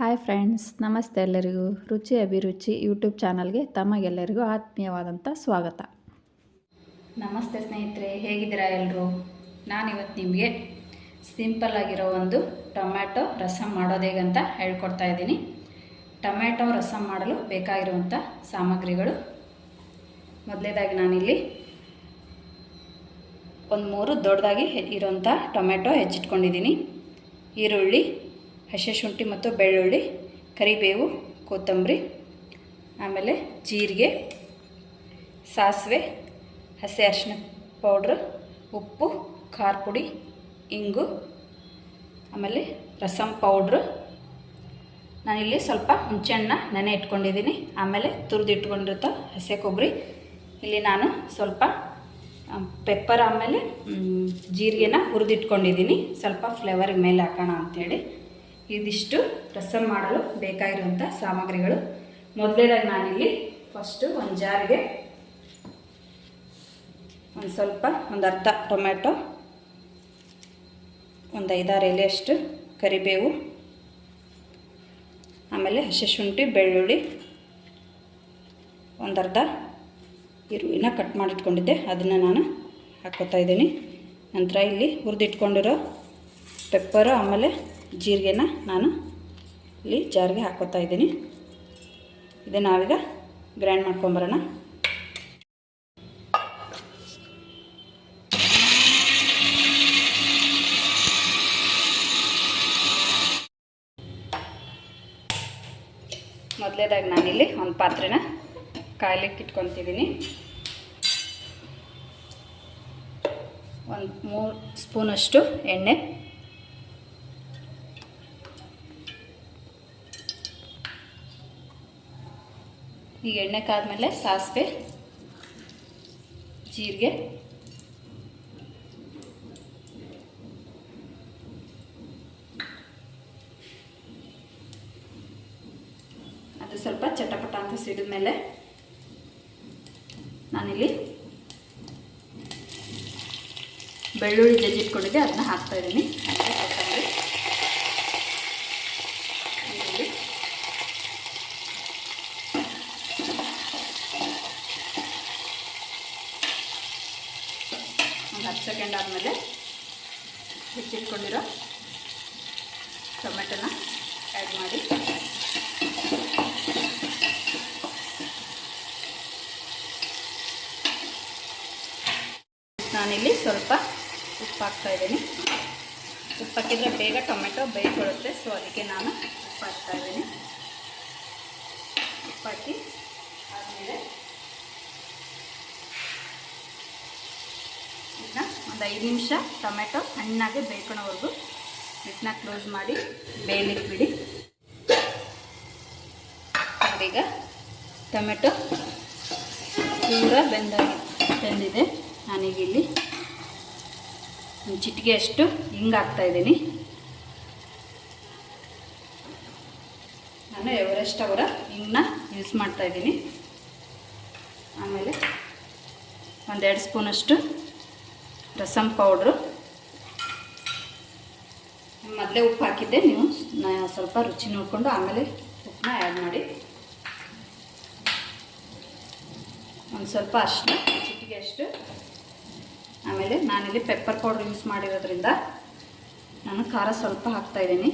Hi friends, ನಮಸ್ತೆ. ಎಲ್ಲರಿಗೂ ರುಚಿ ಅಭಿರುಚಿ ಯೂಟ್ಯೂಬ್ ಚಾನಲ್ಗೆ ತಮಗೆಲ್ಲರಿಗೂ ಆತ್ಮೀಯವಾದಂಥ ಸ್ವಾಗತ. ನಮಸ್ತೆ ಸ್ನೇಹಿತರೆ, ಹೇಗಿದ್ದೀರಾ ಎಲ್ಲರೂ? ನಾನಿವತ್ತು ನಿಮಗೆ ಸಿಂಪಲ್ ಆಗಿರೋ ಒಂದು ಟೊಮ್ಯಾಟೊ ರಸಮ್ ಮಾಡೋದು ಹೇಗಂತ ಹೇಳ್ಕೊಡ್ತಾ ಇದ್ದೀನಿ. ಟೊಮ್ಯಾಟೊ ರಸಮ್ ಮಾಡಲು ಬೇಕಾಗಿರುವಂಥ ಸಾಮಗ್ರಿಗಳು: ಮೊದಲೇದಾಗಿ ನಾನಿಲ್ಲಿ ಒಂದು 3 ದೊಡ್ಡದಾಗಿ ಇರೋಂಥ ಟೊಮ್ಯಾಟೊ ಹೆಚ್ಚಿಟ್ಕೊಂಡಿದ್ದೀನಿ. ಈರುಳ್ಳಿ, ಹಸಿ ಶುಂಠಿ ಮತ್ತು ಬೆಳ್ಳುಳ್ಳಿ, ಕರಿಬೇವು, ಕೊತ್ತಂಬರಿ, ಆಮೇಲೆ ಜೀರಿಗೆ, ಸಾಸಿವೆ, ಹಸಿ ಅರಿಶಿನ ಪೌಡ್ರು, ಉಪ್ಪು, ಖಾರ ಪುಡಿ, ಇಂಗು, ಆಮೇಲೆ ರಸಮ್ ಪೌಡ್ರು. ನಾನಿಲ್ಲಿ ಸ್ವಲ್ಪ ಹುಣಸೆಹಣ್ಣ ನೆನೆ ಇಟ್ಕೊಂಡಿದ್ದೀನಿ. ಆಮೇಲೆ ತುರಿದಿಟ್ಕೊಂಡಿರೋ ಹಸಿ ಕೊಬ್ಬರಿ. ಇಲ್ಲಿ ನಾನು ಸ್ವಲ್ಪ ಪೆಪ್ಪರ್ ಆಮೇಲೆ ಜೀರಿಗೆನ ಹುರಿದಿಟ್ಕೊಂಡಿದ್ದೀನಿ, ಸ್ವಲ್ಪ ಫ್ಲೇವರಿಗೆ ಮೇಲೆ ಹಾಕೋಣ ಅಂಥೇಳಿ. ಇದಿಷ್ಟು ರಸಮ್ ಮಾಡಲು ಬೇಕಾಗಿರುವಂಥ ಸಾಮಗ್ರಿಗಳು. ಮೊದಲೇದಾಗಿ ನಾನಿಲ್ಲಿ ಫಸ್ಟು ಒಂದು ಜಾರಿಗೆ ಒಂದು ಅರ್ಧ ಟೊಮ್ಯಾಟೊ, ಒಂದು 5-6 ಎಲೆಯಷ್ಟು ಕರಿಬೇವು, ಆಮೇಲೆ ಹಸಿ ಶುಂಠಿ, ಬೆಳ್ಳುಳ್ಳಿ, ಒಂದು ಅರ್ಧ ಈರುಳ್ಳಿನ ಕಟ್ ಮಾಡಿಟ್ಕೊಂಡಿದ್ದೆ, ಅದನ್ನು ನಾನು ಹಾಕ್ಕೋತಾ ಇದ್ದೀನಿ. ನಂತರ ಇಲ್ಲಿ ಹುರಿದಿಟ್ಕೊಂಡಿರೋ ಪೆಪ್ಪರು ಆಮೇಲೆ ಜೀರಿಗೆನ ನಾನು ಇಲ್ಲಿ ಜಾರಿಗೆ ಹಾಕ್ಕೋತಾ ಇದ್ದೀನಿ. ಇದನ್ನು ನಾವೀಗ ಗ್ರೈಂಡ್ ಮಾಡ್ಕೊಂಬರೋಣ. ಮೊದಲೇದಾಗಿ ನಾನಿಲ್ಲಿ ಒಂದು ಪಾತ್ರೆನ ಕಾಯ್ಲಿಕ್ಕೆ ಇಟ್ಕೊತಿದ್ದೀನಿ. ಒಂದು 3 ಸ್ಪೂನಷ್ಟು ಎಣ್ಣೆ, ಈಗ ಎಣ್ಣೆ ಕಾದ್ಮೇಲೆ ಸಾಸಿವೆ, ಜೀರಿಗೆ, ಅದು ಸ್ವಲ್ಪ ಚಟಪಟ ಅಂತ ಸಿಡಿದ ಮೇಲೆ ನಾನಿಲ್ಲಿ ಬೆಳ್ಳುಳ್ಳಿ ಜಜ್ಜಿಟ್ಕೊಂಡಿದ್ದೆ, ಅದನ್ನ ಹಾಕ್ತಾಯಿದ್ದೀನಿ. ಕೊತ್ತಂಬರಿ, ಈರುಳ್ಳಿ, ಒಂದು 10 ಸೆಕೆಂಡ್ ಆದಮೇಲೆ ಹೆಚ್ಚಿಟ್ಕೊಂಡಿರೋ ಟೊಮೆಟೊನ ಆ್ಯಡ್ ಮಾಡಿ ನಾನಿಲ್ಲಿ ಸ್ವಲ್ಪ ಉಪ್ಪು ಹಾಕ್ತಾಯಿದ್ದೀನಿ. ಉಪ್ಪು ಹಾಕಿದರೆ ಬೇಗ ಟೊಮೆಟೊ ಬೇಯ್ಕೊಳ್ಳುತ್ತೆ, ಸೊ ಅದಕ್ಕೆ ನಾನು ಉಪ್ಪು ಹಾಕ್ತಾಯಿದ್ದೀನಿ. ಉಪ್ಪು ಹಾಕಿ ಆದಮೇಲೆ ಇದನ್ನ ಒಂದು 5 ನಿಮಿಷ ಟೊಮೆಟೊ ಹಣ್ಣಾಗೆ ಬೇಯ್ಕೊಳ್ಳೋವರೆಗೂ ಇದನ್ನ ಕ್ಲೋಸ್ ಮಾಡಿ ಬೇಯಲಿಕ್ಕೆ ಬಿಡಿ. ಈಗ ಟೊಮೆಟೊ ಪೂರ ಬೆಂದಿದೆ. ನಾನೀಗ ಇಲ್ಲಿ ಒಂದು ಚಿಟಿಕೆ ಅಷ್ಟು ಹಿಂಗೆ ಹಾಕ್ತಾಯಿದ್ದೀನಿ. ನಾನು ಎವರೆಸ್ಟ್ ಅವರ ಹಿಂಗನ್ನ ಯೂಸ್ ಮಾಡ್ತಾಯಿದ್ದೀನಿ. ಆಮೇಲೆ ಒಂದು 2 ಸ್ಪೂನಷ್ಟು ರಸಮ್ ಪೌಡ್ರು. ಮೊದಲೇ ಉಪ್ಪು ಹಾಕಿದ್ದೆ, ನೀವು ಸ್ವಲ್ಪ ರುಚಿ ನೋಡಿಕೊಂಡು ಆಮೇಲೆ ಉಪ್ಪನ್ನ ಆ್ಯಡ್ ಮಾಡಿ. ಒಂದು ಸ್ವಲ್ಪ ಅಷ್ಟು ಚಿಟಿಕೆ ಅಷ್ಟು. ಆಮೇಲೆ ನಾನಿಲ್ಲಿ ಪೆಪ್ಪರ್ ಪೌಡ್ರ್ ಯೂಸ್ ಮಾಡಿರೋದ್ರಿಂದ ನಾನು ಖಾರ ಸ್ವಲ್ಪ ಹಾಕ್ತಾಯಿದ್ದೀನಿ.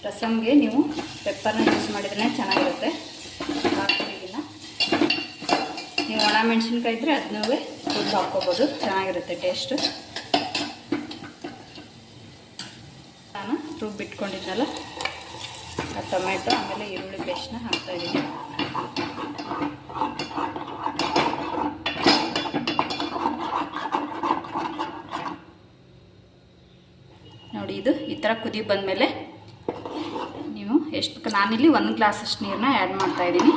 ರಸಮ್ಗೆ ನೀವು ಪೆಪ್ಪರ್ನ ಯೂಸ್ ಮಾಡಿದ್ರೆ ಚೆನ್ನಾಗಿರುತ್ತೆ. ಹಾಕ್ತಿದ್ದೀನ ನೀವು ಒಣ ಮೆಣಸಿನ್ಕಾಯಿ ಇದ್ದರೆ ಅದನ್ನೂ ಸ್ವಲ್ಪ ಹಾಕ್ಕೋಬೋದು, ಚೆನ್ನಾಗಿರುತ್ತೆ ಟೇಸ್ಟು. ನಾನು ರುಬ್ಬಿಟ್ಕೊಂಡಿದ್ನಲ್ಲ ಆ ಟೊಮೆಟೊ ಆಮೇಲೆ ಈರುಳ್ಳಿ ಪೇಸ್ಟ್ನ ಹಾಕ್ತಾಯಿದ್ದೀನಿ. ನೋಡಿ, ಇದು ಈ ಥರ ಕುದಿ ಬಂದಮೇಲೆ ನೀವು ಎಷ್ಟು, ನಾನಿಲ್ಲಿ 1 ಗ್ಲಾಸಷ್ಟು ನೀರನ್ನ ಆ್ಯಡ್ ಮಾಡ್ತಾಯಿದ್ದೀನಿ.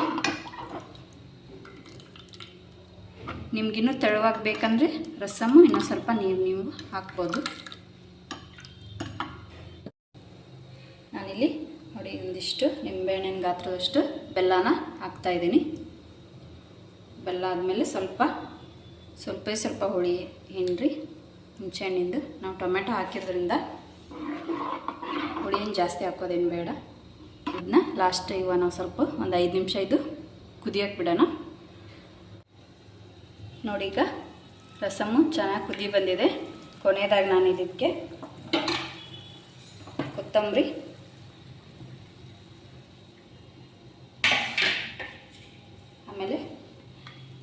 ನಿಮಗಿನ್ನೂ ತೆಳುವಾಗಿ ಬೇಕಂದರೆ ರಸಮ್ಮು ಇನ್ನೂ ಸ್ವಲ್ಪ ನೀರು ನೀವು ಹಾಕ್ಬೋದು. ನಾನಿಲ್ಲಿ ನೋಡಿ ಒಂದಿಷ್ಟು ನಿಂಬೆಹಣ್ಣಿನ ಗಾತ್ರದಷ್ಟು ಬೆಲ್ಲನ ಹಾಕ್ತಾಯಿದ್ದೀನಿ. ಬೆಲ್ಲ ಆದಮೇಲೆ ಸ್ವಲ್ಪ ಹುಳಿ ಹಿಂಡ್ರಿ ಹುಣಸೆ ಹಣ್ಣಿಂದು. ನಾವು ಟೊಮೆಟೊ ಹಾಕಿದ್ರಿಂದ ಏನು ಜಾಸ್ತಿ ಹಾಕೋದೇನು ಬೇಡ. ಇದನ್ನ ಲಾಸ್ಟ್ ಇವಾಗ ನಾವು ಸ್ವಲ್ಪ ಒಂದು 5 ನಿಮಿಷ ಇದು ಕುದಿಯೋಕೆ ಬಿಡೋಣ. ನೋಡಿ, ಈಗ ರಸಮ್ಮು ಚೆನ್ನಾಗಿ ಕುದಿ ಬಂದಿದೆ. ಕೊನೆಯದಾಗಿ ನಾನು ಇದಕ್ಕೆ ಕೊತ್ತಂಬರಿ, ಆಮೇಲೆ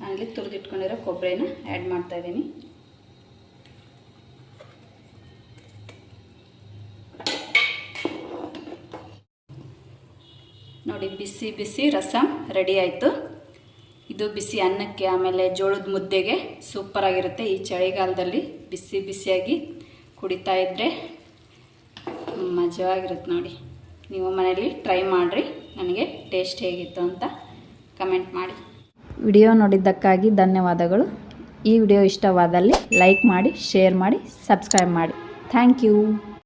ನಾನಿಲ್ಲಿ ತುರಿದಿಟ್ಕೊಂಡಿರೋ ಕೊಬ್ಬರಿನ ಆ್ಯಡ್ ಮಾಡ್ತಾಯಿದ್ದೀನಿ. ನೋಡಿ, ಬಿಸಿ ಬಿಸಿ ರಸಮ್ ರೆಡಿ ಆಯಿತು. ಇದು ಬಿಸಿ ಅನ್ನಕ್ಕೆ ಆಮೇಲೆ ಜೋಳದ ಮುದ್ದೆಗೆ ಸೂಪರಾಗಿರುತ್ತೆ. ಈ ಚಳಿಗಾಲದಲ್ಲಿ ಬಿಸಿ ಬಿಸಿಯಾಗಿ ಕುಡಿತಾ ಇದ್ದರೆ ಮಜವಾಗಿರುತ್ತೆ ನೋಡಿ. ನೀವು ಮನೆಯಲ್ಲಿ ಟ್ರೈ ಮಾಡಿರಿ, ನನಗೆ ಟೇಸ್ಟ್ ಹೇಗಿತ್ತು ಅಂತ ಕಮೆಂಟ್ ಮಾಡಿ. ವಿಡಿಯೋ ನೋಡಿದ್ದಕ್ಕಾಗಿ ಧನ್ಯವಾದಗಳು. ಈ ವಿಡಿಯೋ ಇಷ್ಟವಾದಲ್ಲಿ ಲೈಕ್ ಮಾಡಿ, ಶೇರ್ ಮಾಡಿ, ಸಬ್ಸ್ಕ್ರೈಬ್ ಮಾಡಿ. Thank you.